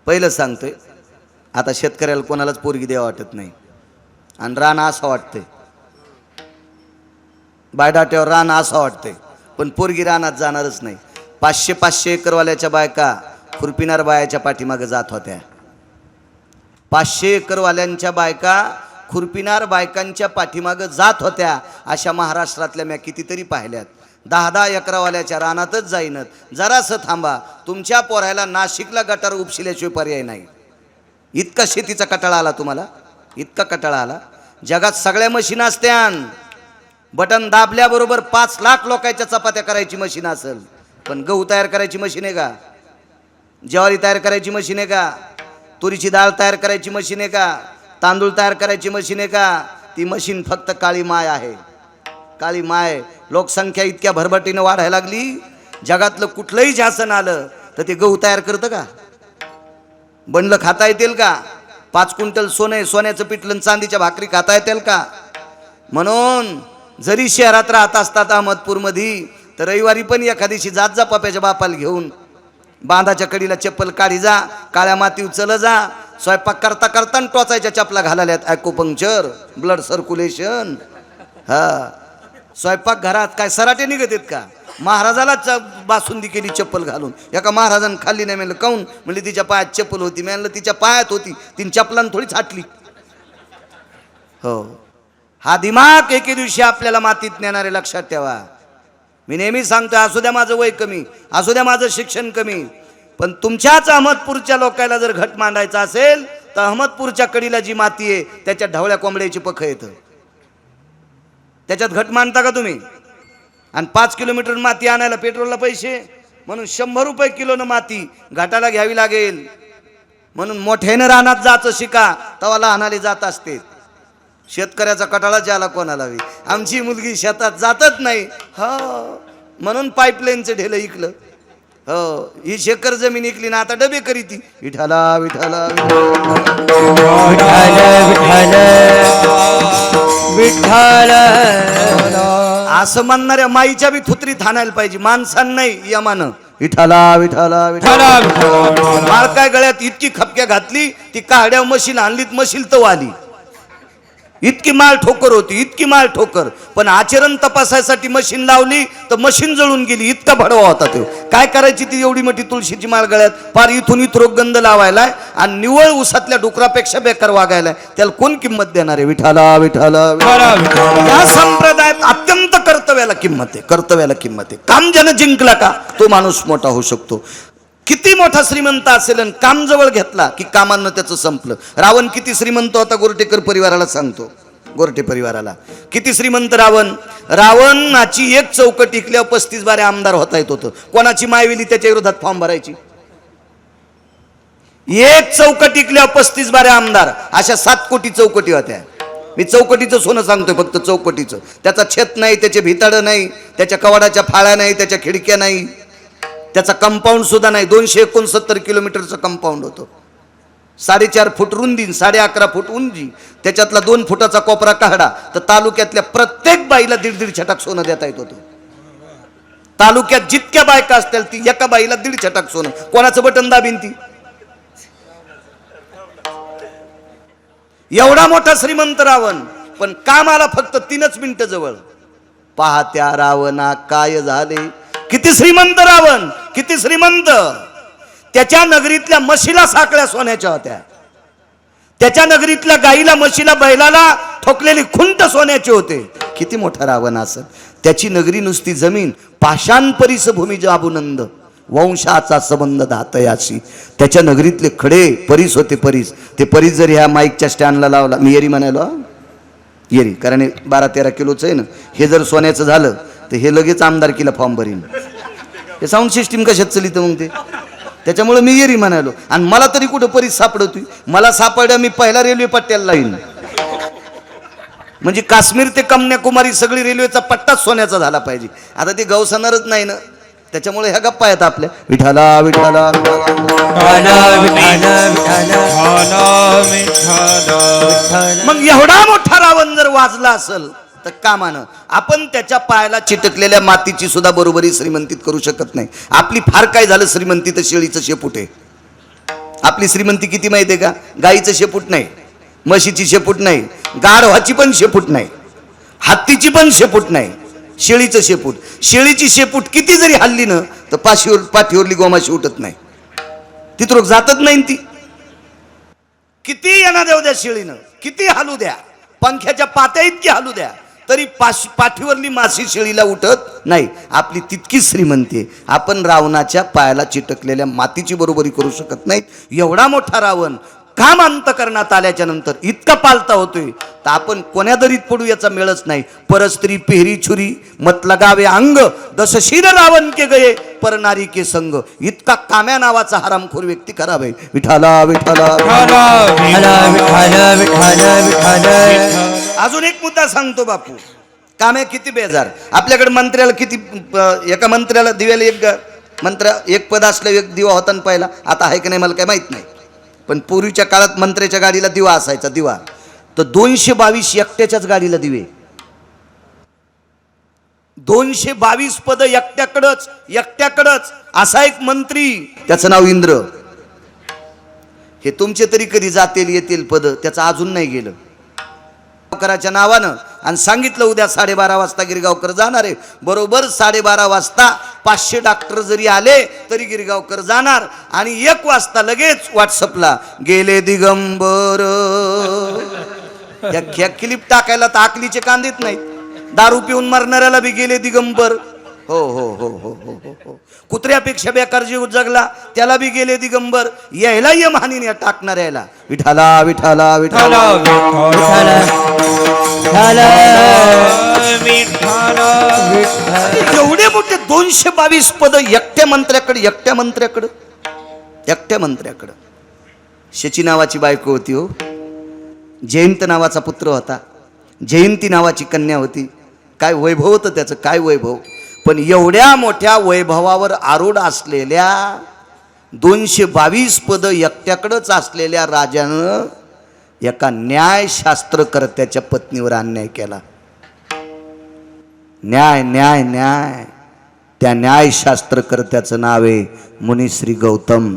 पहिलं सांगतोय, आता शेतकऱ्याला कोणालाच पोरगी द्यावं वाटत नाही आणि रान असं वाटतंय, बायडाट्यावर रान असं वाटतंय, पण पोरगी रानात जाणारच नाही. 500 एकरवाल्याच्या बायका खुरपिनार बायाच्या पाठीमागे जात होत्या. 500 एकरवाल्यांच्या बायका खुरपिनार बायकांच्या पाठीमागे जात होत्या. अशा महाराष्ट्रातल्या मी कितीतरी पाहिल्यात. 10 एकरावाल्याच्या रानातच जाईनत. जरासं थांबा, तुमच्या पोरायला नाशिकला गटार उपशिल्याशिवाय पर्याय नाही. इतका शेतीचा कटाळा आला तुम्हाला, इतका कटाळा आला. जगात सगळ्या मशीन असत्यान, बटन दाबल्याबरोबर 5 लाख लोकांच्या चपात्या करायची मशीन असेल, पण गहू तयार करायची मशीन आहे का? ज्वारी तयार करायची मशीन आहे का? तुरीची डाळ तयार करायची मशीन आहे का? तांदूळ तयार करायची मशीन आहे का? ती मशीन फक्त काळी माय आहे. काळी माय. लोकसंख्या इतक्या भरभटीनं वाढायला लागली, जगातलं कुठलंही शासन आलं तर ते गहू तयार करतं का? बनलं खाता येतील का? 5 क्विंटल सोन्याचं पिठलं चांदीच्या भाकरी खाता येतील का? म्हणून जरी शहरात राहत असतात अहमदपूरमध्ये, तर रविवारी पण एखादीशी जात जा पप्याच्या बापाला घेऊन. बांधाच्या कडीला चप्पल काढी जा, काळ्या माती उचल जा. स्वयंपाक करता करता टोचायच्या चपला घालाल्यात. Acupuncture, blood circulation. हा, स्वयंपाक घरात काय सराटे निघत आहेत का? महाराजाला बासुंदी केली चप्पल घालून. एका महाराजानं खाल्ली नाही. म्हणलं काऊन? म्हणजे तिच्या पायात चप्पल होती. म्हणलं तिच्या पायात होती, तिने चपलान थोडी छाटली. हो, हा दिमाग एके दिवशी आपल्याला मातीत नेणारे लक्षात ठेवा. मी नेहमी सांगतो, असू द्या माझं वय कमी, असू द्या माझं शिक्षण कमी, पण तुमच्याच अहमदपूरच्या लोकांना जर घट मांडायचा असेल तर अहमदपूरच्या कडीला जी माती आहे त्याच्यात ढवळ्या कोंबड्याची पख येतं. त्याच्यात घट मांडता का तुम्ही? आणि 5 किलोमीटर माती आणायला पेट्रोलला पैसे, म्हणून 100 रुपये किलोनं माती घाटाला घ्यावी लागेल. म्हणून मोठ्यानं रानात जायचं शिका, तवा लहानाले जात असते. शेतकऱ्याचा कटाळा ज्याला कोणाला हवी. आमची मुलगी शेतात जातच नाही. हो, म्हणून पाईपलाईनचं ढेलं इकलं. हो, ही शेकर जमीन इकली ना, आता डबे करीती. विठाला विठाला विठाल असं म्हणणाऱ्या माईच्या बी थुत्रीत हाणायला पाहिजे, माणसांना नाही, यमानं. विठाला विठाला विठाला. माळ काय गळ्यात इतकी खपक्या घातली, ती काड्या मशीन आणलीत, मशीन तव आली. इतकी माळ ठोकर होती, इतकी माळ ठोकर. पण आचरण तपासायसाठी मशीन लावली तर मशीन जळून गेली. इतका भडवा होता तो. काय करायची ती एवढी मोठी तुळशीची माळ गळ्यात, पार इथून इथं गंध लावायलाय आणि निवळ उसातल्या डुकरापेक्षा बेकार वागायलाय. त्याला कोण किंमत देणार आहे? विठाला विठाला. या संप्रदायात अत्यंत कर्तव्याला किंमत आहे, कर्तव्याला किंमत आहे. काम ज्यानं जिंकला का तो माणूस मोठा होऊ शकतो. किती मोठा श्रीमंत असेल आणि काम जवळ घेतला की कामानं त्याचं संपलं. रावण किती श्रीमंत होता गोरटेकर परिवाराला सांगतो. गोरटे परिवाराला किती श्रीमंत रावण. रावणाची एक चौकट टिकल्यावर 35 आमदार होता येत होतं. कोणाची मायविली त्याच्या विरोधात फॉर्म भरायची. एक चौकट टिकल्यावर 35 आमदार. अशा 7 कोटी चौकटी होत्या. मी चौकटीचं सोनं सांगतोय, फक्त चौकटीचं. त्याचा छत नाही, त्याचे भिताडं नाही, त्याच्या कवाडाच्या फाळ्या नाही, त्याच्या खिडक्या नाही, त्याचा कंपाऊंड सुद्धा नाही. 269 किलोमीटरचं कंपाऊंड होतं. 4.5 फूट रुंदी, 11.5 फूट उंची. त्याच्यातला 2 फुटाचा कोपरा काढा तर तालुक्यातल्या प्रत्येक बाईला 1.5 छटाक सोनं देता येत होतं. तालुक्यात जितक्या बायका असतील ती एका बाईला 1.5 छटाक सोनं. कोणाचं बटन दाबीन ती? एवढा मोठा श्रीमंत रावण, पण कामाला फक्त 3 मिनिटं जवळ. पाहत्या रावणा काय झाले. किती श्रीमंत रावण, किती श्रीमंत. त्याच्या नगरीतल्या म्हशीला साखळ्या सोन्याच्या होत्या. त्याच्या नगरीतल्या गाईला, म्हशीला, बैलाला ठोकलेली खुंट सोन्याचे होते. किती मोठा रावण असं. त्याची नगरी नुसती जमीन. पाषाण परिस भूमी जाबुनंद, वंशाचा संबंध धातयाशी. त्याच्या नगरीतले खडे परीस होते. परीस, ते परीस जर ह्या माईकच्या स्टँडला लावला, मी येरी म्हणालो येरी, कारण हे 12-13 किलोचं आहे ना. हे जर सोन्याचं झालं तर हे लगेच आमदारकीला फॉर्म भरीन. हे साऊंड सिस्टीम कशात चलित मग ते. त्याच्यामुळे मी येरी म्हणालो. आणि मला तरी कुठं परीस सापडतोय. मला सापडलं मी पहिला रेल्वे पट्ट्याला लाईन. म्हणजे काश्मीर ते कन्याकुमारी सगळी रेल्वेचा पट्टाच सोन्याचा झाला पाहिजे. आता ते गवसणारच नाही ना, त्याच्यामुळे ह्या गप्पा आहेत आपल्या. विठाला विठाला. मग एवढा मोठा रावण जर वाजला असेल तर कामानं आपण त्याच्या पायाला चिटकलेल्या मातीची सुद्धा बरोबरी श्रीमंतीत करू शकत नाही. आपली फार काय झालं श्रीमंती तर शेळीचं शेपूट आहे. आपली श्रीमंती किती माहिती आहे का? गाईचं शेपूट नाही, म्हशीची शेपूट नाही, गाढवाची पण शेपूट नाही, हत्तीची पण शेपूट नाही, शेळीचं शेपूट. शेळीची शेपूट किती जरी हल्ली ना तर पाठीवरली गोमाशी उठत नाही, ती तर जातच नाही. ती किती यांना देऊ द्या शेळीनं, किती हालू द्या, पंख्याच्या पात्या इतकी हालू द्या, तरी पाठीवरली माशी शेळीला उठत नाही. आपली तितकीच श्रीमंती आहे. आपण रावणाच्या पायाला चिटकलेल्या मातीची बरोबरी करू शकत नाहीत. एवढा मोठा रावण काम अंतकरणात आल्याच्या नंतर इतका पालता होतोय तर आपण कोण्या दरीत पडू याचा मेळच नाही. परस्त्री पेहरी छुरी मत लगावे अंग, दशशीर रावण के गये परनारी के संग. इतका काम्या नावाचा हरामखोर व्यक्ती खराब आहे. विठाला विठाला. अजून एक मुद्दा सांगतो बापू. काम्या किती बेजार. आपल्याकडे मंत्र्याला किती, एका मंत्र्याला दिव्याला एक पद असलं एक दिवा होता ना पहिला, आता आहे की नाही मला काय माहित नाही, पण पूर्वीच्या काळात मंत्र्याच्या गाडीला दिवा असायचा. दिवा तर 222 एकट्याच्याच गाडीला दिवे. 222 पद एकट्याकडच असा एक मंत्री, त्याचं नाव इंद्र. हे तुमचे तरी कधी जातील येतील पद, त्याचं अजून नाही गेलं. गिरगावकराच्या नावानं आणि सांगितलं उद्या 12:30 वाजता गिरगावकर जाणार आहे. बरोबर 12:30 वाजता 500 डॉक्टर जरी आले तरी गिरगावकर जाणार. आणि 1 वाजता लगेच व्हॉट्सअपला गेले दिगंबर. ह्या क्लिप टाकायला तर आकलीचे कांदेत नाही. दारू पिऊन मरणाऱ्याला बी गेले दिगंबर. हो हो हो हो हो हो हो. कुत्र्यापेक्षा बेकार जीव जगला त्याला बी गेले दिगंबर. यायला ये महानीने टाकणार यायला विठाला विठाला विठाला. एवढे मोठे 222 पद एकट्या मंत्र्याकडं. शची नावाची बायको होती हो, जयंत नावाचा पुत्र होता, जयंती नावाची कन्या होती. काय वैभव होतं त्याचं, काय वैभव. पण एवढ्या मोठ्या वैभवावर आरूढ असलेल्या 222 पद एकट्याकडंच असलेल्या राजानं एका न्यायशास्त्रकर्त्याच्या पत्नीवर अन्याय केला. न्याय न्याय न्याय. त्या न्यायशास्त्रकर्त्याचं नाव आहे मुनिश्री गौतम.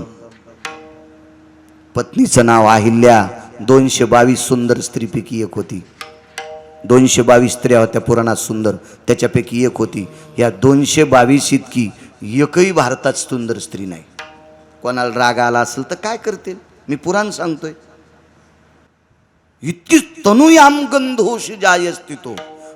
पत्नीचं नाव अहिल्या. 222 सुंदर स्त्रीपैकी एक होती. 222 स्त्रिया होत्या पुराणात सुंदर, त्याच्यापैकी एक होती. या 222 इतकी एकही भारतात सुंदर स्त्री नाही. कोणाला राग आला असेल तर काय करतील, मी पुराण सांगतोय. इतकी तनुयाम गंधोष जायस्ति तो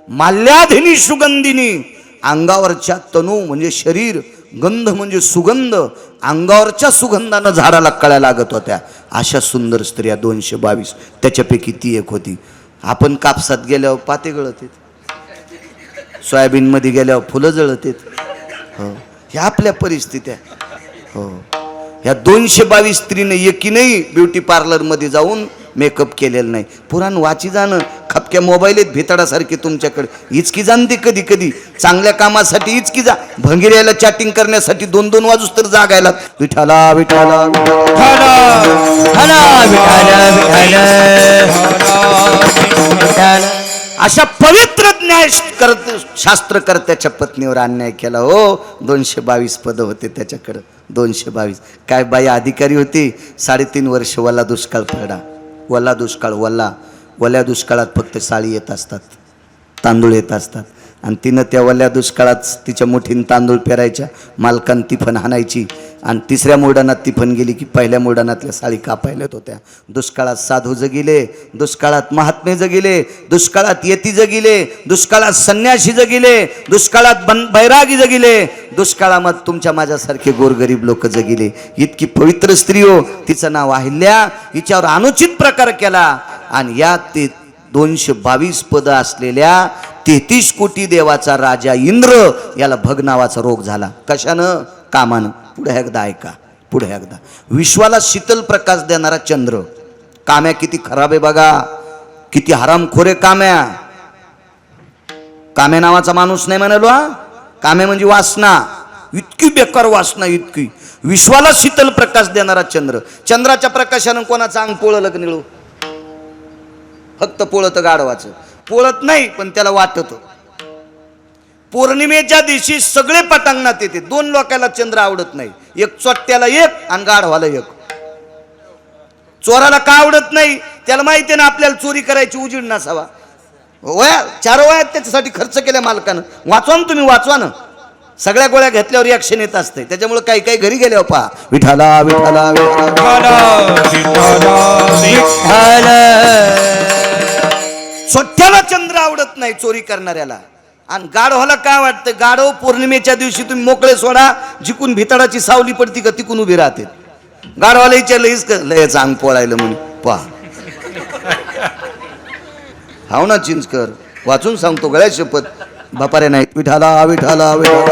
माल्याधिनी सुगंधिनी. अंगावरच्या तनू म्हणजे शरीर, गंध म्हणजे सुगंध, अंगावरच्या सुगंधानं झाडाला कळ्या लागत होत्या. अशा सुंदर स्त्रिया 222, त्याच्यापैकी ती एक होती. आपण कापसात गेल्यावर पाते गळत, सोयाबीन मध्ये गेल्यावर फुलं जळत. हो, ह्या आपल्या परिस्थित्या. हो, ह्या 222 स्त्रीने एकीनंही ब्युटी पार्लर मध्ये जाऊन मेकअप केलेलं नाही. पुराण वाची जाणं खपक्या मोबाईलेत भिताडासारखे तुमच्याकडे. इचकी जाणते कधी कधी चांगल्या कामासाठी इचकी जा, भंगिऱ्याला चॅटिंग करण्यासाठी 2-2 वाजूस तर जागायला. विठाला विठाला अशा पवित्र न्याय शास्त्रकर्त्याच्या पत्नीवर अन्याय केला. हो, 222 पद होते त्याच्याकडं. 222 काय बाई अधिकारी होती. 3.5 वर्ष वल्ला दुष्काळ पडला. वल्ला दुष्काळ. वल्या दुष्काळात फक्त साळी येत असतात, तांदूळ येत असतात. आणि तिनं त्या वल्या दुष्काळात तिच्या मुठीन तांदूळ पेरायच्या, मालकान तिफन हाणायची. आणि 3ऱ्या मोडानात तिफन गेली की पहिल्या मोडानातल्या साळी कापायल्यात होत्या. दुष्काळात साधू जगिले, दुष्काळात महात्मे जगिले, दुष्काळात येती जगिले, दुष्काळात संन्यासी जगिले, दुष्काळात बैरागी जगिले, दुष्काळामध्ये तुमच्या माझ्यासारखे गोरगरीब लोक जगिले. इतकी पवित्र स्त्री हो. तिचं नाव अहिल्या. हिच्यावर अनुचित प्रकार केला आणि या 222 पद असलेल्या 33 कोटी देवाचा राजा इंद्र याला भग नावाचा रोग झाला. कशानं? कामानं. पुढे एकदा ऐका, पुढे एकदा. विश्वाला शीतल प्रकाश देणारा चंद्र. काम्या किती खराब आहे बघा, किती हरामखोर आहे काम्या. काम्या नावाचा माणूस नाही म्हणालो हा. काम्या म्हणजे वासना, इतकी बेकार वासना, इतकी. विश्वाला शीतल प्रकाश देणारा चंद्र. चंद्राच्या प्रकाशानं कोणाचं अंग पोळलं का निळू? फक्त पोळत गाढवाचं. पोळत नाही पण त्याला वाटत. पौर्णिमेच्या दिवशी सगळे पटांगणात येते. 2 लोकांना चंद्र आवडत नाही. एक चोट्याला एक आणि गाढवाला एक. चोराला का आवडत नाही? त्याला माहिती आहे ना आपल्याला चोरी करायची, उजीड नसावा. वया 4 वयात त्याच्यासाठी खर्च केल्या मालकानं. वाचवा ना तुम्ही, वाचवा ना. सगळ्या गोळ्या घेतल्यावर रिॲक्शन येत असते. त्याच्यामुळे काही काही घरी गेल्यावर पहा, विठाला विठाला स्वतःला चंद्र आवडत नाही चोरी करणाऱ्याला. आणि गाढवाला काय वाटतं? गाढव पौर्णिमेच्या दिवशी तुम्ही मोकळे सोडा, जिकून भिताडाची सावली पडती का तिकून उभी राहते. गाढवाला विचारलं लयच अंग पोळायला म्हणून पहा. हाव ना चिंचकर, वाचून सांगतो गळ्या शपथ. बापारे नाही, विठाला विठाला विठाला.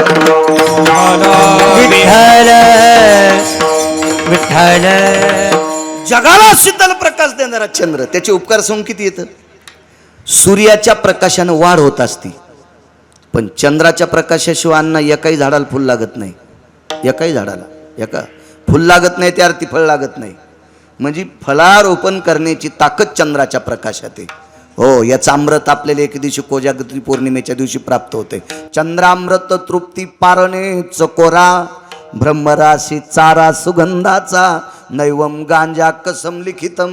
जगाला शीतल प्रकाश देणारा चंद्र, त्याचे उपकार सांग किती येतं. सूर्याच्या प्रकाशानं वाढ होत असती, पण चंद्राच्या प्रकाशाशिवाय अन्न एकाही झाडाला फुल लागत नाही. एकाही झाडाला एका फुल लागत नाही, त्या अर्थी फळ लागत नाही. म्हणजे फळारोपण करण्याची ताकद चंद्राच्या प्रकाशात आहे. हो, याचं अमृत आपल्याला एक दिवशी कोजागरी पौर्णिमेच्या दिवशी प्राप्त होते. चंद्रामृत तृप्ती पारणे चकोरा, ब्रह्मराशी चारा सुगंधाचा, नैवम गांजा कसम लिखितम.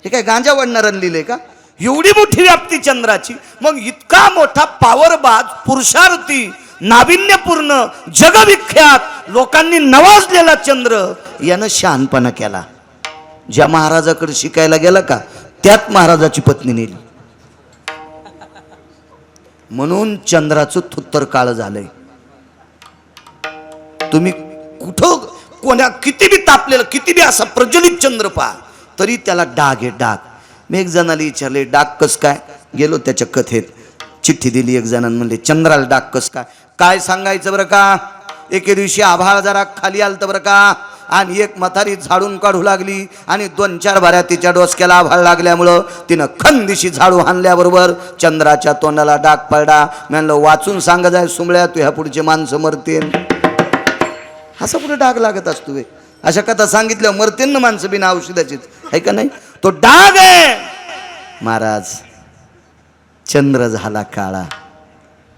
हे काय गांजा वाढणाऱ्यानं लिहिलंय का? एवढी मोठी व्याप्ती चंद्राची. मग इतका मोठा पावरबाज, पुरुषार्थी, नाविन्यपूर्ण, जगविख्यात, लोकांनी नवाजलेला चंद्र यानं शहाणपणा केला. ज्या महाराजाकडे शिकायला गेला का, त्यात महाराजाची पत्नी नेली. म्हणून चंद्राचं थुत्तर काळ झालंय. तुम्ही कुठं कोणा किती बी तापलेलं, किती बी असा प्रज्वलित चंद्र पहा, तरी त्याला डाग आहे, डाग. मी एक जणाला विचारले, डाग कस काय? गेलो त्याच्या कथेत, चिठ्ठी दिली एक जणांनी, म्हणले चंद्राला डाग कस काय? काय सांगायचं बरं का. एके दिवशी आभाळ जरा खाली आलतं बरं का, आणि एक म्हातारी झाडून काढू लागली, आणि 2-4 भाऱ्या तिच्या डोसक्याला आभाळ लागल्यामुळं तिनं खंदिशी झाडू हाणल्याबरोबर चंद्राच्या तोंडाला डाग पडला. म्हणलं वाचून सांगा जाय सुंबळ्या, तू ह्या पुढचे माणसं मरतेन. असा पुढे डाग लागत असतो वे. अशा कथा सांगितल्या मरतेन ना माणसं बिना औषधाचीच, आहे का नाही? तो डाग आहे. महाराज, चंद्र झाला काळा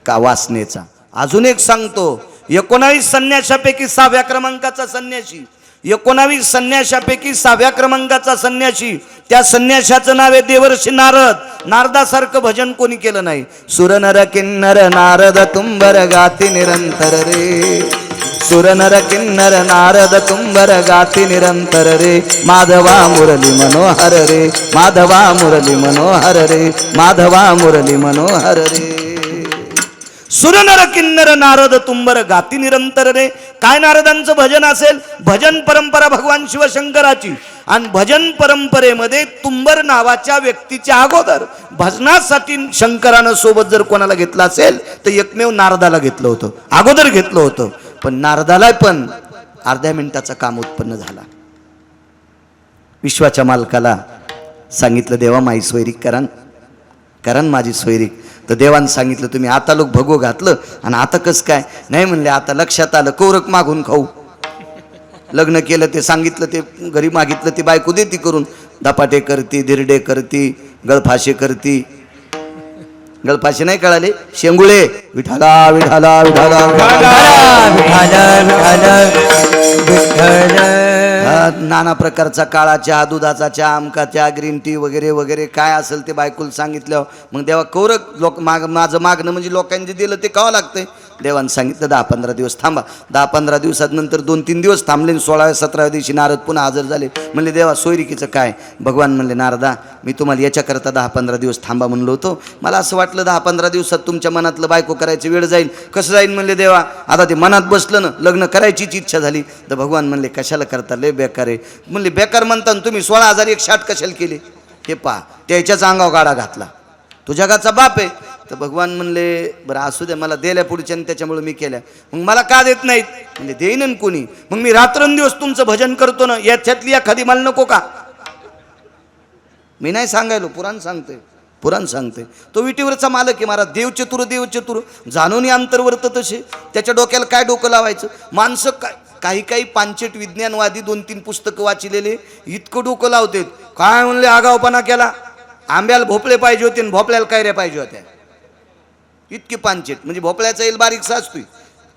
का वासनेचा. अजून एक सांगतो, 19 संन्याशापैकी 6व्या क्रमांकाचा संन्याशी, 19 संन्याशापैकी 6व्या क्रमांकाचा संन्याशी, त्या संन्याशाचं नाव आहे देवर्षी नारद. नारदासारखं भजन कोणी केलं नाही. सुरनर किन्नर नारद तुंबर गाती निरंतर रे, सुरनर किन्नर नारद तुंबर गाती निरंतर रे, माधवा मुरली मनोहर रे, माधवा मुरली मनोहर रे, माधवा मुरली मनोहर रे. सुरनर किन्नर नारद तुंबर गाती निरंतर रे. काय नारदांचं भजन असेल? भजन परंपरा भगवान शिवशंकराची. आणि भजन परंपरेमध्ये तुंबर नावाच्या व्यक्तीच्या अगोदर भजनासाठी शंकरानं सोबत जर कोणाला घेतलं असेल तर एकमेव नारदाला घेतलं होतं, अगोदर घेतलं होतं. पण नारदाला पण अर्ध्या मिनिटाचं काम उत्पन्न झाला. विश्वाच्या मालकाला सांगितलं, देवा माई सोयरीक करा, करा माझी सोयरीक. तर देवानं सांगितलं, तुम्ही आता लोक भगो घातलं आणि आता कसं काय? नाही म्हणले, आता लक्षात आलं, कौरक मागून खाऊ. लग्न केलं ते सांगितलं, ते घरी मागितलं, ती बायको देती करून. धपाटे करती, धिरडे करती, गळफाशे करती. गळफाशे नाही कळाले? शेंगुळे. विठाला विठाला विठाला नाना प्रकारचा काळा चहा, दुधाचा चहा, आमका चहा, ग्रीन टी वगैरे वगैरे काय असेल ते बायकोला सांगितलं. मग देवा कौरक लोक माझं मागणं म्हणजे लोकांनी जे दिलं ते खावं लागतंय. देवानं सांगितलं 10-15 दिवस थांबा. 10-15 दिवसात नंतर 2-3 दिवस थांबले. 16व्या-17व्या दिवशी नारद पुन्हा हजर झाले. म्हणले, देवा सोयरिकीचं काय? भगवान म्हणले, नारदा, मी तुम्हाला याच्याकरता 10-15 दिवस थांबा म्हणलो होतो. मला असं वाटलं 10-15 दिवसात तुमच्या मनातलं बायको करायची वेळ जाईल. कसं जाईल? म्हणले, देवा आता ते मनात बसलं ना, लग्न करायचीच इच्छा झाली. तर भगवान म्हणले, कशाला करता, लय बेकार आहे. म्हणले, बेकार म्हणता तुम्ही 16,001 कशाला केले? हे पहा, त्याच्याच अंगावर गाडा घातला. तो जगाचा बाप आहे. तर भगवान म्हणले, बरं असू द्या, मला दिल्या पुढच्या त्याच्यामुळे मी केल्या. मग मला का देत नाहीत? म्हणजे देईन कोणी. मग मी रात्रंदिवस तुमचं भजन करतो ना, याच्यातली एखादी मला नको का? मी नाही सांगायलो, पुराण सांगतोय, पुराण सांगते. तो विटीवरचा मालक आहे महाराज. देवचतुर देवचतुर, जाणून अंतर्वर्त तसे. त्याच्या डोक्याला काय डोकं लावायचं? माणसं काही काही पांचट विज्ञानवादी 2-3 पुस्तकं वाचलेले इतकं डोकं लावतात. काय म्हणले, आगावपणा केला. आंब्याला भोपळे पाहिजे होते आणि भोपळ्याला कैऱ्या पाहिजे होत्या. इतकी पांचट. म्हणजे भोपळ्याचा येल बारीकसा असतोय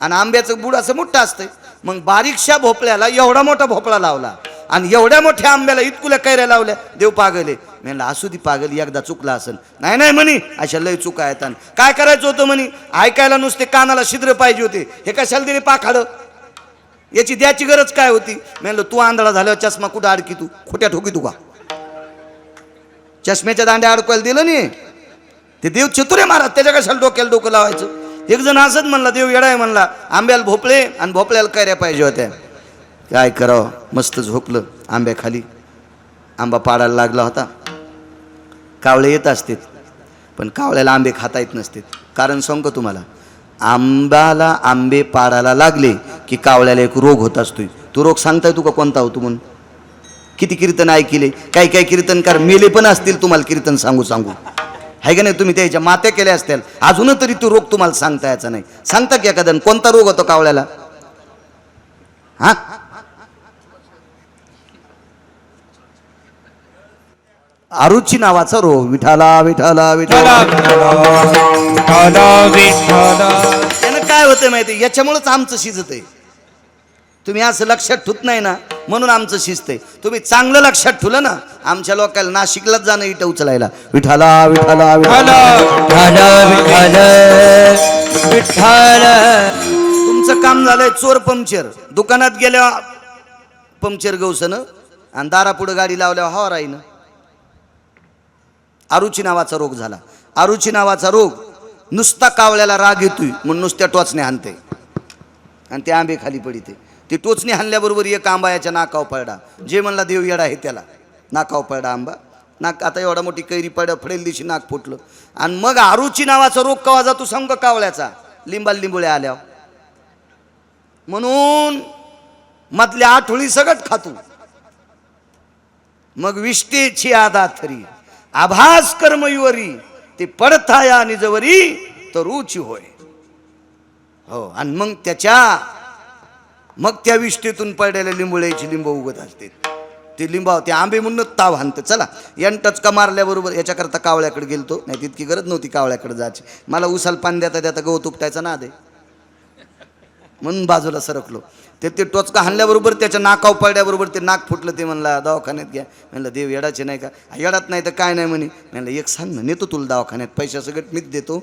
आणि आंब्याचं बुड असं मोठं असतंय. मग बारीकशा भोपळ्याला एवढा मोठा भोपळा लावला आणि एवढ्या मोठ्या आंब्याला इतकुल्या कैऱ्या लावल्या. देव पागले. म्हणलं असू दी पागल, एकदा चुकला असेल. नाही नाही म्हणी, अशा लय चुका आहेत. काय करायचं होतं म्हणी, ऐकायला नुसते कानाला छिद्र पाहिजे होते. हे कशाला दिले पाखाडं, याची द्याची गरज काय होती. म्हणलं तू आंधळा झाल्यावर चष्मा कुठं अडकी, तू खोट्या ठोकी तू का, चष्म्याच्या दांड्या अडकायला दिलं नाही. ते देव चतुरे महाराज, त्याच्या कशाला डोक्याला डोकं लावायचं. एक जण असंच म्हणला, देव येडा आहे म्हणला, आंब्याला भोपळे आणि भोपळ्याला कैऱ्या पाहिजे होत्या. काय करावं, मस्त झोपलं आंब्याखाली. आंबा पाडायला लागला होता. कावळे येत असते, पण कावळ्याला आंबे खाता येत नसते. कारण सांगू तुम्हाला, आंब्याला आंबे पाडायला लागले की कावळ्याला एक रोग होत असतोय. तो रोग सांगताय तू का कोणता होतो म्हणून. किती कीर्तन ऐकले, काही काही कीर्तनकार मेले पण असतील तुम्हाला कीर्तन सांगू सांगू, आहे का नाही. तुम्ही त्याच्या मात्या केल्या असतील, अजून तरी तो रोग तुम्हाला सांगता यायचा नाही. सांगता की एखादं कोणता रोग होतो कावळ्याला. हा, आरुची नावाचा रोग. विठाला विठाला विठाला त्यानं काय होतं माहिती, याच्यामुळेच आमचं शिजत आहे. तुम्ही असं लक्षात ठेवत नाही ना, म्हणून आमचं शिस्त आहे. तुम्ही चांगलं लक्षात ठेवलं ना, आमच्या लोकांना नाशिकलाच जाणं इटं उचलायला. विठाला विठाला विठाला. तुमचं काम झालंय चोर पंक्चर. दुकानात गेल्या पंक्चर गवसनं आणि दारापुढं गाडी लावल्यावर हवा राहीनं. आरुची नावाचा रोग झाला. आरुची नावाचा रोग नुसता कावळ्याला राग येतोय म्हणून नुसत्या टोचणे हाणते आणि ते आंबे खाली पडिते. ते टोचणे हाणल्याबरोबर एक आंबा याच्या नाकाव पडला. जे म्हणला देव येडा आहे त्याला, नाकाव पडला आंबा. नाक आता एवढा मोठी कैरी फडेल दिवशी नाक फुटलं. आणि मग आरुची नावाचा रोग कवा जातो सांग का, कावळ्याचा लिंबाळ्या आल्यावर. म्हणून मधल्या आठवळी सगळं खातो. मग विष्टेची आदा थरी आभास कर्मयुवरी, ते पडता या निजवरी तर रुची होय. हो, आणि मग त्या विष्टेतून पडलेल्या लिंबोळ्याची लिंब उगत असते. ते लिंबाव ते आंबे म्हणून ताव हाणतं. चला, यान टचका मारल्याबरोबर याच्याकरता कावळ्याकडे गेलतो. नाही तितकी गरज नव्हती कावळ्याकडे जायची. मला उसाल पान देता देता गवत उपटायचा ना दे म्हणून बाजूला सरकलो. ते टोचका हाणल्याबरोबर त्याच्या नाकाव पडल्याबरोबर ते नाक फुटलं. ते म्हणला दवाखान्यात घ्या. म्हणलं देव येडाचे नाही का. येडात नाही तर काय नाही म्हणे. म्हणलं एक सांग ना, नेतो तुला दवाखान्यात, पैसा सगळं मीच देतो.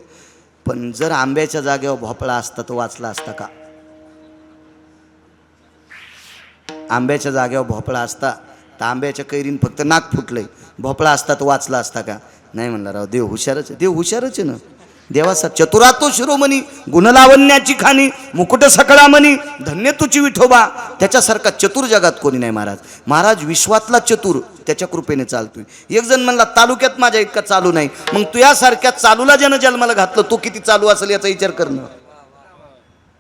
पण जर आंब्याच्या जागेवर भोपळा असता तर वाचला असता का. आंब्याच्या जागेवर भोपळा असता तर आंब्याच्या कैरीन फक्त नाक फुटलंय, भोपळा असता तर वाचला असता का. नाही म्हणला राव, देव हुशारच आहे. देव हुशारच आहे ना. देवाचा चतुरातो शिरोमणी, गुणलावण्याची खाणी, मुकुट सकळा मनी, धन्य तुची विठोबा. त्याच्यासारखा चतुर जगात कोणी नाही महाराज. महाराज विश्वातला चतुर, त्याच्या कृपेने चालतोय. एक जण म्हणला तालुक्यात माझ्या इतका चालू नाही. मग तू यासारख्या चालूला ज्यानं जन्माला घातलं, तो किती चालू असेल याचा विचार करणं.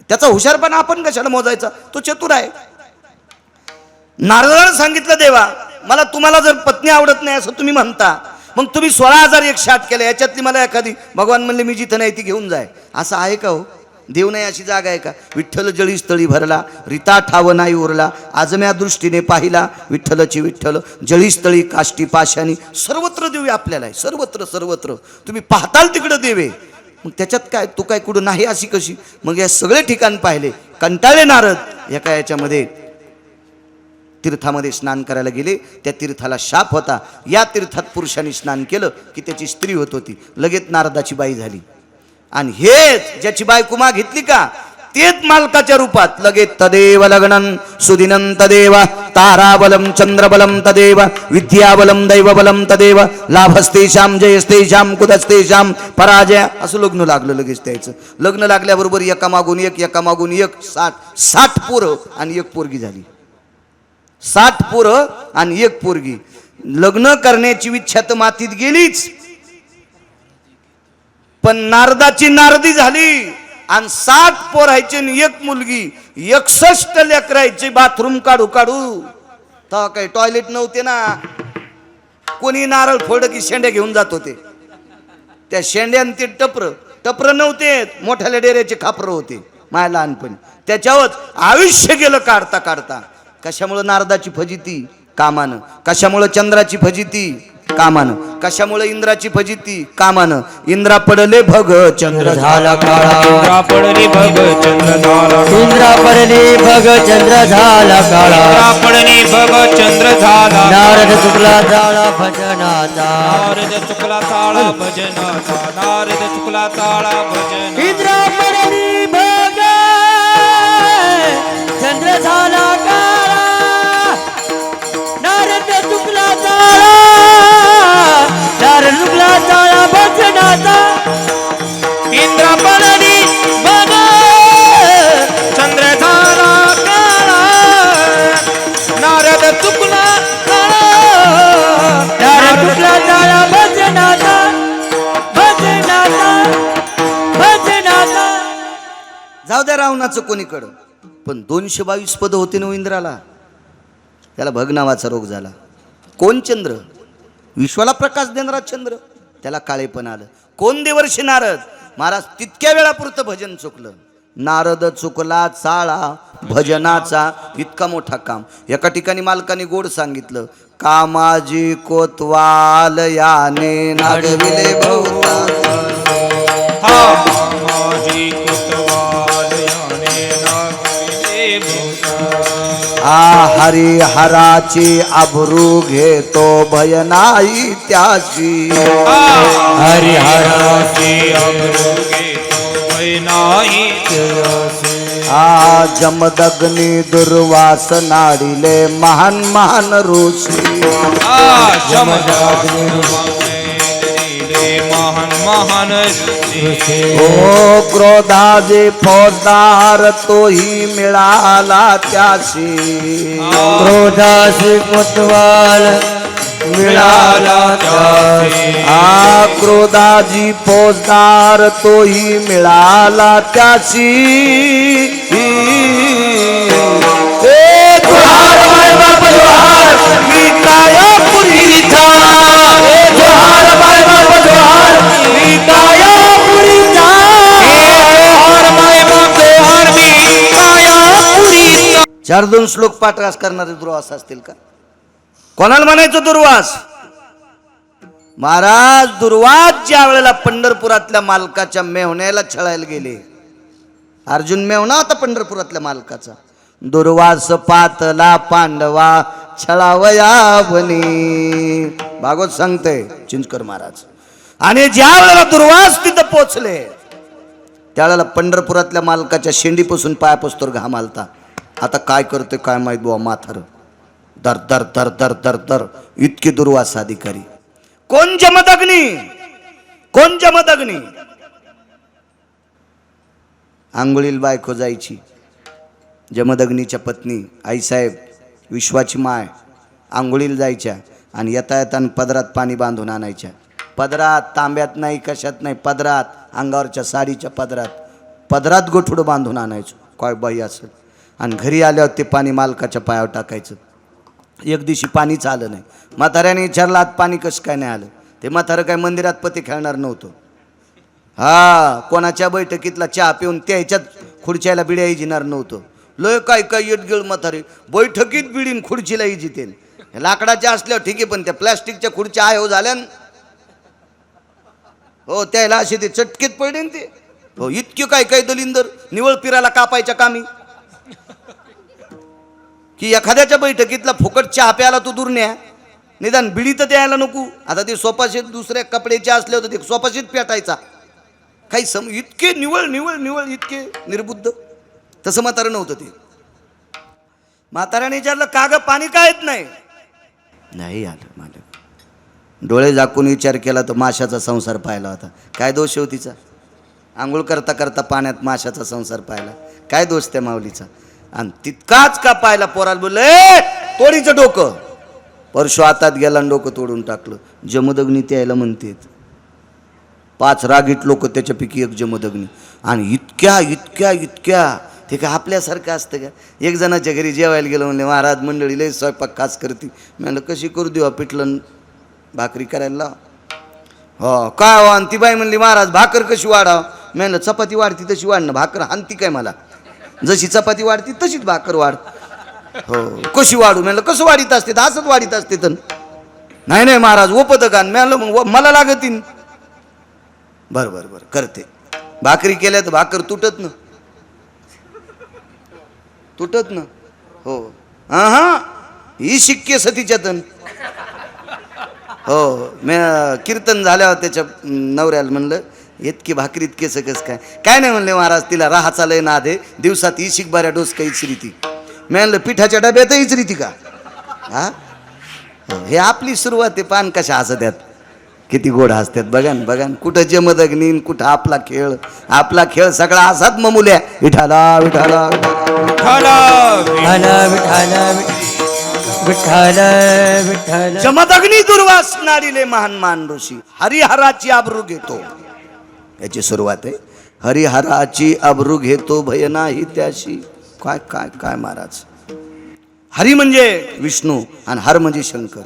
त्याचा हुशारपणा आपण कशाला मोजायचा, तो चतुर आहे. नारदानं सांगितलं, देवा मला तुम्हाला जर पत्नी आवडत नाही असं तुम्ही म्हणता, मग तुम्ही 16,160 केलं, याच्यातली मला एखादी भगवान म्हणले मी जिथं नाही ती घेऊन जाय. असं आहे का हो. देव नाही अशी जागा आहे का. विठ्ठल जळी स्थळी भरला, रीता ठाव नाही उरला, आजम्या दृष्टीने पाहिला विठ्ठलची विठ्ठल, जळी स्थळी काष्टी पाशानी. सर्वत्र देव आपल्याला आहे, सर्वत्र सर्वत्र. तुम्ही पाहताल तिकडं देवे. मग त्याच्यात काय, तू काय कुठं नाही अशी कशी. मग या सगळे ठिकाण पाहिले. कंटाळले नारद एका याच्यामध्ये तीर्थामध्ये स्नान करायला गेले. त्या तीर्थाला शाप होता. या तीर्थात पुरुषांनी स्नान केलं की त्याची स्त्री होत होती. लगेच नारदाची बाई झाली. आणि हेच ज्याची बायको घेतली का, तेच मालकाच्या रूपात लगेच तदेव लग्नं सुदिनं तदेव ताराबलम चंद्रबलम तदेव विद्याबलम दैवबलम तदेव लाभस्तेषाम जयस्तेषाम कुतस्तेषाम पराजय. असं लग्न लागलं लगेच त्याचं. लग्न लागल्याबरोबर एकामागून एक 60 पोरं आणि एक पोरगी झाली. 60 पोरं आणि एक पोरगी. लग्न करण्याची इच्छा तर मातीत गेलीच, पण नारदाची नारदी झाली. आणि 60 पोरायचे आणि एक मुलगी, 61 लेकरायचे. बाथरूम काढू तेव्हा काही टॉयलेट नव्हते ना. कोणी नारळ फोड की शेंड्या घेऊन जात होते. त्या शेंड्यान ते टपर नव्हते, मोठ्याल्या डेऱ्याचे खापरं होते माझ्या लहानपणी. त्याच्यावर आयुष्य गेलं काढता. कशामुळे नारदाची फजिती कामानं, कशामुळे चंद्राची फजिती कामानं. कशामुळे इंद्राची फजिती? कामानं. इंद्रा पडले भग चंद्र झाला काळा. इंद्रा पडली भग चंद्र झाला. इंद्रा पडली भग चंद्र झाला काळा. इंद्रा पडली भग चंद्र झाला. नारद चुकला जाळा भजनाचा. नारद चुकला ताळा भजनाचा. नारद चुकला ताळा भजन. इंद्रा पडली भग चंद्र झाला काळा. नारद चुकला जाळा. नारद चुकला जाळा भजनाचा. इंद्रा पडली भग चंद्र झाला काळा. नारद चुकला ताळा. नारद चुकला जाळा भजनाचा. भजनाचा. भजनाचा. जाऊ द्या रावणाचं कोणीकडं, पण 222 पद होते ना इंद्राला. त्याला भग नावाचा रोग झाला. कोण? चंद्र. विश्वाला प्रकाश देणारा चंद्र. त्याला काळेपण आलं. कोण? देवर्षी नारद महाराज. तितक्या वेळापुरतं भजन चुकलं. नारद चुकला चाळा भजनाचा. इतका मोठा काम. एका ठिकाणी मालकाने गोड सांगितलं, कामाजी कोतवाल याने नागविले बहुता. माझी कुतवाल याने नागविले बहुता. हरिहराची आबरू घेतो भय नाही त्याची. हरिहराची आबरू घेतो भय नाही. जमदग्नी दुर्वास नाडिले महान महान ऋषी. महान महान ओ क्रोधाचे फौजदार तोही मिळाला त्याशी. क्रोधासी कोतवाल मिळाला त्यासी. क्रोधाची फौजदार तोही मिळाला त्याशी. मी कायापुरीचा. चार दोन श्लोक पाठरास करणारे दुर्वास असतील का? कोणाला म्हणायचं दुर्वास? महाराज दुर्वास ज्या वेळेला पंढरपुरातल्या मालकाच्या मेव्हण्याला छळायला गेले. अर्जुन मेव्हणा होता पंढरपुरातल्या मालकाचा. दुर्वास पातला पांडवा छळावया बनी. भागवत सांगते चिंचकर महाराज. आणि ज्या वेळेला दुर्वास तिथं पोचले त्यावेळेला पंढरपुरातल्या मालकाच्या शेंडीपासून पायापासून घाम आलता. आता काय करते काय माहित बुवा माथार. दर दर दर दर दर दर इतके दुर्वास अधिकारी. कोण? जमदग्नी. कोण? जमदग्नी. आंघोळील बायको जायची. जमदग्नीच्या पत्नी आईसाहेब विश्वाची माय आंघोळीला जायच्या आणि येता येताना पदरात पाणी बांधून आणायच्या. पदरात, तांब्यात नाही, कशात नाही, पदरात, अंगावरच्या साडीच्या पदरात. पदरात गोठुडं बांधून आणायचं. काय बाई असेल. आणि घरी आल्यावर ते पाणी मालकाच्या पायावर टाकायचं. एक दिवशी पाणीच आलं नाही. म्हाताऱ्याने विचारलं आत पाणी कसं काय नाही आलं. ते म्हातारं काय मंदिरात पती खेळणार नव्हतं. कोणाच्या बैठकीतला चहा पिऊन त्या ह्याच्यात खुर्च्याला बिड्या इजिणार नव्हतं. लय काय काय येटगिळ म्हातारे बैठकीत बिडीन खुर्चीला इजितेन. लाकडाच्या असल्यावर ठीक आहे, पण त्या प्लॅस्टिकच्या खुर्च्या आहे हो झाल्या. हो त्याला असे ते चटकेत पडले ते. हो इतके काय काय दलिंदर निवळ पिराला कापायच्या कामी. की एखाद्याच्या बैठकीतला फुकट चहा प्यायला तू दूर न्या, निदान बिडी तर द्यायला नको. आता ते सोपाशीत दुसऱ्या कपड्याचे असले होते ते सोपाशीत पेटायचा. काही इतके निवळ निवळ निवळ इतके निर्बुद्ध. तसं म्हातारं नव्हतं ते. म्हाताऱ्याने विचारलं का ग पाणी का येत नाही? नाही आलं मालक. डोळे झाकून विचार केला तर माशाचा संसार पाहिला होता. काय दोष हो तिचा? आंघोळ करता करता पाण्यात माशाचा संसार पाहिला. काय दोष त्या माऊलीचा? आणि तितकाच का पाहिला पोराला बोलले तोडीचं डोकं. परशु हातात गेला आणि डोकं तोडून टाकलं. जमदग्नी त्याला म्हणतात. 5 रागीट लोक त्याच्यापैकी एक जमदग्नी. आणि इतक्या इतक्या इतक्या ते काय आपल्यासारखं असतं का? एक जणाच्या घरी जेवायला गेलं म्हणले महाराज मंडळी लय स्वयंपाक खास करते. म्हणलं कशी करू देवा पिठलं भाकरी करायला. हो काय हो. आणि ती बाई म्हणली महाराज भाकर कशी वाढाव? म्हणलं चपाती वाढती तशी वाढणं, भाकर हानती काय मला? जशी चपाती वाढती तशीच भाकर वाढ. हो कशी वाढू? म्हणलं कसं वाढीत असते? असंच वाढीत असते. तर नाही नाही महाराज ओपत का मग मला लागतीन. बरं बरं बरं करते. भाकरी केल्या तर भाकर तुटत ना हो. हा ही शिक्के सतीच्यातन हो. मी कीर्तन झाल्यावर त्याच्या नवऱ्याला म्हणलं इतकी भाकरी इतके सकस काय नाही म्हणले महाराज तिला राहाचा लय नाद आहे दिवसात ही शिक बाऱ्या डोस काही इचरीती. मी म्हणलं पिठाच्या डब्यात इचरीती का हा. हे आपली सुरुवात आहे. पान कशा हसत्यात किती गोड हसतात बघा बघा. कुठं जमदग्नी कुठं आपला खेळ सगळा हसात ममुल्या. विठाला विठाला विठ्ठल विठ्ठल विठ्ठल. जमदग्नी दुर्वास नारीले महान ऋषी हरिहराची आबरू घेतो. याची सुरुवात आहे. हरिहराची आबरू घेतो भय नाही त्याशी. काय काय काय महाराज. हरी म्हणजे विष्णू आणि हर म्हणजे शंकर.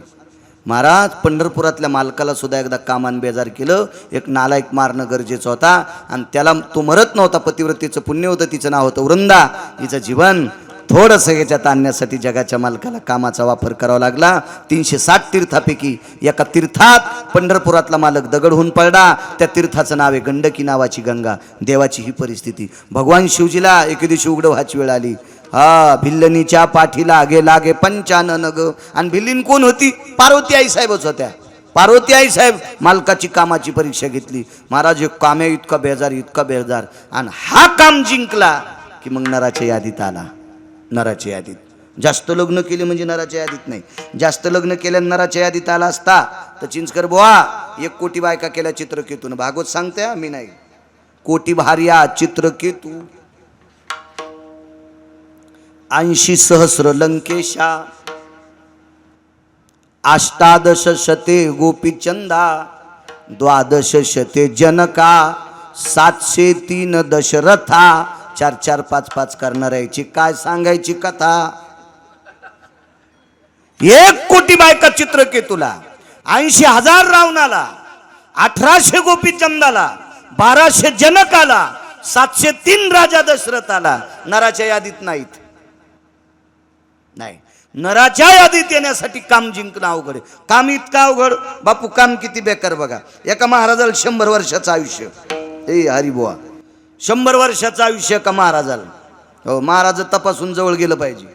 महाराज पंढरपुरातल्या मालकाला सुद्धा एकदा कामान बेजार केलं. एक नालायक मारणं गरजेचं होता आणि त्याला तो मरत नव्हता. पतिव्रतेचं पुण्य होतं. तिचं नाव होतं वृंदा. हिचं जीवन थोडंसं याच्यात आणण्यासाठी जगाच्या मालकाला कामाचा वापर करावा लागला. 360 तीर्थापैकी एका तीर्थात पंढरपुरातला मालक दगड होऊन पडला. त्या तीर्थाचं नाव आहे गंडकी नावाची गंगा. देवाची ही परिस्थिती. भगवान शिवजीला एके दिवशी उघड व्हायची वेळ आली. हा भिल्लनीच्या पाठी लागे पंचानन ग. आणि भिल्लीन कोण होती. पार्वती आई साहेबच होत्या. पार्वती आई साहेब मालकाची कामाची परीक्षा घेतली. महाराज कामे इतका बेजार आणि हा काम जिंकला की मग नराच्या यादीत आला. नराच्या यादीत जास्त लग्न केले म्हणजे नराच्या यादीत नाही. जास्त लग्न केल्यानं नराच्या यादीत आला असता तर चिंचकर बुवा 1 कोटी बायका केल्या चित्रकेतून. भागवत सांगते मी नाही. कोटी भार्या चित्रकेतू 80 सहस्र लंकेशा 18 शते गोपीचंदा 12 शते जनका 703 दशरथा 4 5 करणाऱ्याची काय सांगायची कथा. 1 कोटी बायका चित्रकेतूला 80,000 रावणाला 1800 गोपीचंदाला 1200 जनकाला 703 राजा दशरथाला. नराच्या यादीत नाहीत. नाही नराच्या यादीत येण्यासाठी काम जिंकणं अवघड आहे. काम इतकं अवघड बापू काम किती बेकार बघा. एका महाराजाला 100 वर्षाचं आयुष्य. ए हरिबुवा 100 वर्षाचं आयुष्य का महाराजाला. हो महाराज तपासून जवळ गेलं पाहिजे.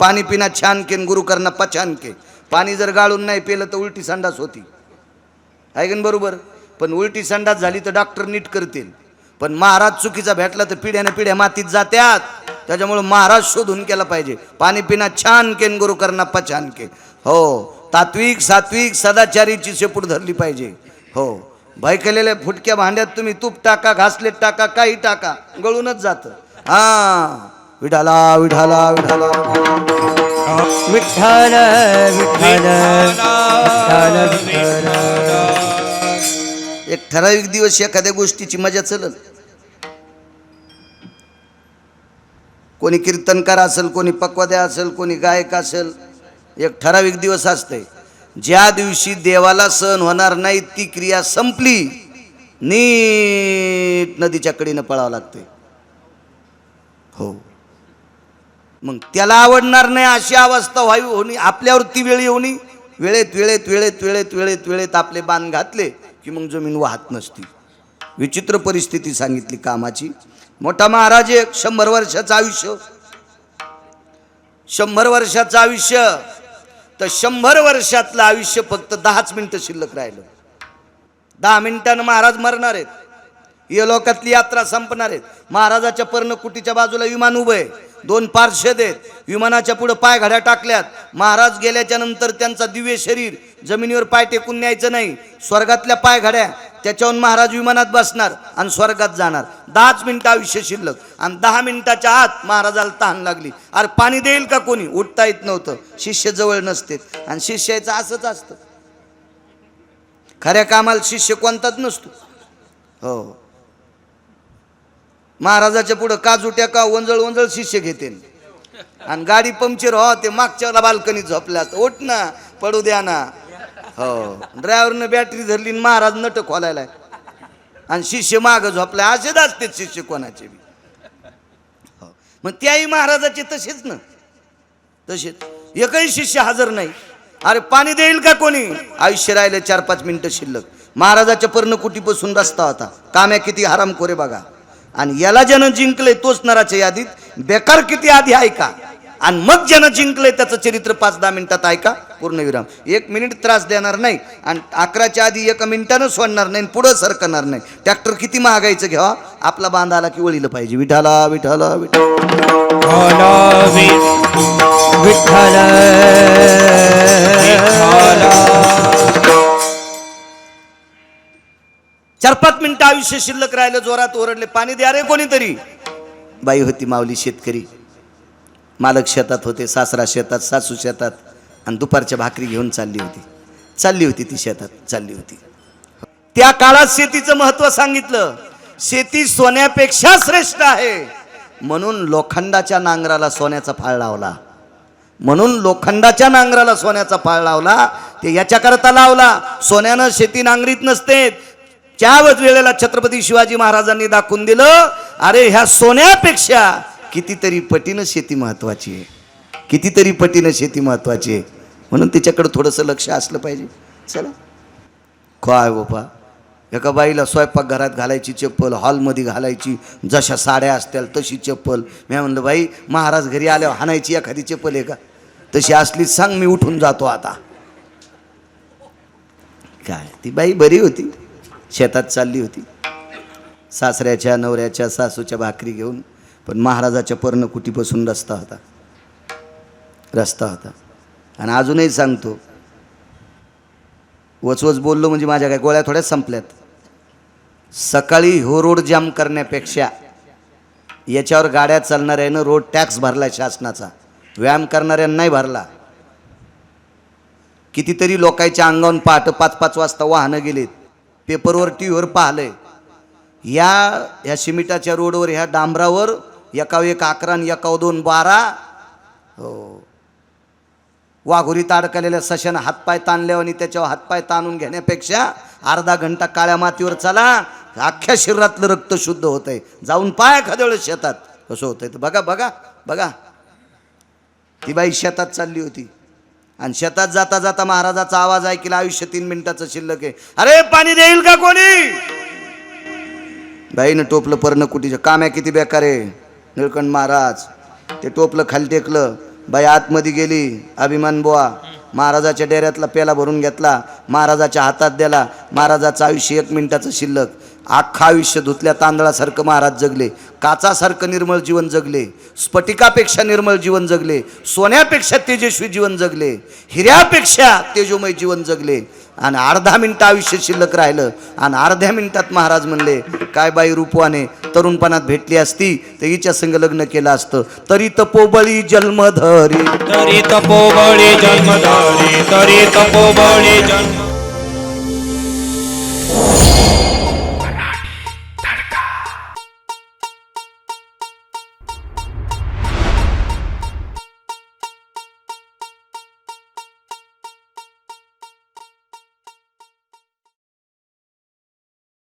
पाणी पिना छान के गुरु करणं पछान के. पाणी जर गाळून नाही पिलं तर उलटी संडास होती आहे का बरोबर. पण उलटी संडास झाली तर डॉक्टर नीट करतील. पण महाराज चुकीचा भेटला तर पिढ्याने पिढ्या मातीत जात्यात. त्याच्यामुळे महाराज शोधून केला पाहिजे. पाणी पिना छान के गुरु करणं पछान के. हो तात्विक सात्विक सदाचारीची शेपूट धरली पाहिजे. हो भाई केलेल्या फुटक्या भांड्यात तुम्ही तूप टाका घासलेट टाका काही टाका गळूनच जातं. हा विठाला विठाला विठाला विठ्ठल विठ्ठल विठ्ठल विठ्ठल. एक ठराविक दिवस एखाद्या गोष्टीची मजा चलल. कोणी कीर्तनकार असेल कोणी पक्वाद्या असेल कोणी गायक असेल. एक ठराविक दिवस असते ज्या दिवशी देवाला सहन होणार नाही ती क्रिया संपली नीट नदीच्या कडेनं पळावं लागते. हो मग त्याला आवडणार नाही अशी अवस्था व्हावी होणी आपल्यावर ती वेळ येऊनी. वेळेत वेळेत वेळेत वेळेत वेळेत वेळेत आपले बाण घातले की मग जमीन वाहत नसती. विचित्र परिस्थिती सांगितली कामाची. मोठा महाराज एक 100 वर्षाचं आयुष्य. 100 वर्षाचं आयुष्य तर 100 वर्षातलं आयुष्य फक्त 10 मिनिटं शिल्लक राहिलं. 10 मिनिटांनं महाराज मरणार आहेत. या लोकातली यात्रा संपणार आहेत. महाराजाच्या पर्णकुटीच्या बाजूला विमान उभं आहे. 2 पार्षद आहेत. विमानाच्या पुढे पाय घड्या टाकल्यात. महाराज गेल्याच्या नंतर त्यांचा दिव्य शरीर जमिनीवर पाय टेकून न्यायचं नाही. स्वर्गातल्या पाय घड्या त्याच्याहून महाराज विमानात बसणार आणि स्वर्गात जाणार. 10 मिनिटं आयुष्य शिल्लक आणि 10 मिनिटाच्या आत महाराजाला तहान लागली. अरे पाणी देईल का कोणी. उठता येत नव्हतं. शिष्य जवळ नसते आणि शिष्याचं असंच असतं. खऱ्या कामाला शिष्य कोणताच नसतो. हो महाराजाच्या पुढं काजूट्या का वंजळ शिष्य घेते आणि गाडी पंक्चर हो ते मागच्या बाल्कनीत झोपल्या असतं. उठ ना पडू द्या ना. हो ड्रायव्हरनं बॅटरी धरली महाराज नट खोलायला आणि शिष्य माग झोपलाय. असेच असते शिष्य कोणाचे बी. हो मग त्याही महाराजाचे तसेच ना. तसेच एकही शिष्य हजर नाही. अरे पाणी देईल का कोणी? आयुष्य राहिले 4-5 मिनिटं शिल्लक. महाराजाच्या पर्णकुटीपासून रस्ता होता. काम्या किती हरामखोरे बघा. आणि याला ज्यानं जिंकले तोच नराच्या यादीत. बेकार किती आधी ऐका आणि मग ज्यानं जिंकले त्याचं चरित्र 5-10 मिनिटात ऐका. पूर्णविराम. 1 मिनिट त्रास देणार नाही आणि 11च्या आधी 1 मिनिटानं सोडणार नाही, पुढं सरकणार नाही. ट्रॅक्टर किती महागाईचं घ्यावा, आपला बांधाला की वळीलं पाहिजे. विठाला विठाला विठाला विठ्ठल 4-5 मिनिटं आयुष्य शिल्लक राहिलं. जोरात ओरडले, पाणी द्या रे कोणीतरी. बाई होती माऊली शेतकरी. मालक शेतात होते, सासरा शेतात, सासू शेतात. आणि दुपारच्या भाकरी घेऊन चालली होती ती शेतात चालली होती. त्या काळात शेतीचं महत्व सांगितलं. शेती सोन्यापेक्षा श्रेष्ठ आहे म्हणून लोखंडाच्या नांगराला सोन्याचा फाळ लावला. सोन्याचा फाळ लावला. ते याच्याकरता लावला, सोन्यानं शेती नांगरीत नसते. त्याच वेळेला छत्रपती शिवाजी महाराजांनी दाखवून दिलं, अरे ह्या सोन्यापेक्षा कितीतरी पटीनं शेती महत्वाची आहे, कितीतरी पटीनं शेती महत्वाची आहे. म्हणून तिच्याकडे थोडंसं लक्ष असलं पाहिजे. चला काय बापा, एका बाईला स्वयंपाकघरात घालायची चप्पल, हॉलमध्ये घालायची, जशा साड्या असतील तशी चप्पल. मी म्हणलं, बाई महाराज घरी आल्यावर हाणायची एखादी चप्पल आहे का? तशी असलीच सांग, मी उठून जातो आता. काय ती बाई बरी होती, शेतात चालली होती सासऱ्याच्या नवऱ्याच्या सासूच्या भाकरी घेऊन. पण महाराजाच्या पर्णकुटीपासून रस्ता होता. आणि अजूनही सांगतो, वचवच बोललो म्हणजे माझ्या काय गोळ्या थोड्याच संपल्यात. सकाळी हो रोड जाम करण्यापेक्षा याच्यावर गाड्या चालणाऱ्यानं रोड टॅक्स भरला शासनाचा, व्यायाम करणाऱ्यांना नाही भरला. कितीतरी लोकांच्या अंगावून पहाटे 5-5 वाजता वाहनं गेलेत. पेपरवर टीव्हीवर पाहिलंय. ह्या सिमिटाच्या रोडवर, ह्या डांबरावर 1 11 आणि 1 2 12 हो वाघोरीत अडकलेल्या सशानं हातपाय ताणल्यावर आणि त्याच्यावर हातपाय ताणून घेण्यापेक्षा अर्धा घंटा काळ्या मातीवर चला, अख्ख्या शरीरातलं रक्त शुद्ध होतंय. जाऊन पाय खदळ शेतात कसं होतंय तर बघा. ती बाई शेतात चालली होती आणि शेतात जाता जाता महाराजाचा आवाज ऐकला. आयुष्य 3 मिनिटाचं शिल्लक आहे. अरे पाणी देईल का कोणी? बाईनं टोपलं पर्णकुटीचं. काम्या किती बेकार आहे. निळकंठ महाराज ते टोपलं खाली टेकलं. बाई आतमध्ये गेली. अभिमान बुवा महाराजाच्या डेऱ्यातला पेला भरून घेतला, महाराजाच्या हातात दिला. महाराजाचं आयुष्य 1 मिनिटाचं शिल्लक. अख्खा आयुष्य धुतल्या तांदळासारखं महाराज जगले. काचासारखं निर्मळ जीवन जगले. स्फटिकापेक्षा निर्मळ जीवन जगले. सोन्यापेक्षा तेजस्वी जीवन जगले. हिऱ्यापेक्षा तेजोमय जीवन जगले. आणि अर्धा मिनिट आयुष्य शिल्लक राहिलं आणि अर्ध्या मिनिटात महाराज म्हणले, काय बाई रूपवाने तरुणपणात भेटली असती तर हिच्या संग लग्न केलं असतं. तरी तपोबळी जन्मधरी, तरी तपोबळी जन्मधारी, तरी तपोबळी जन्म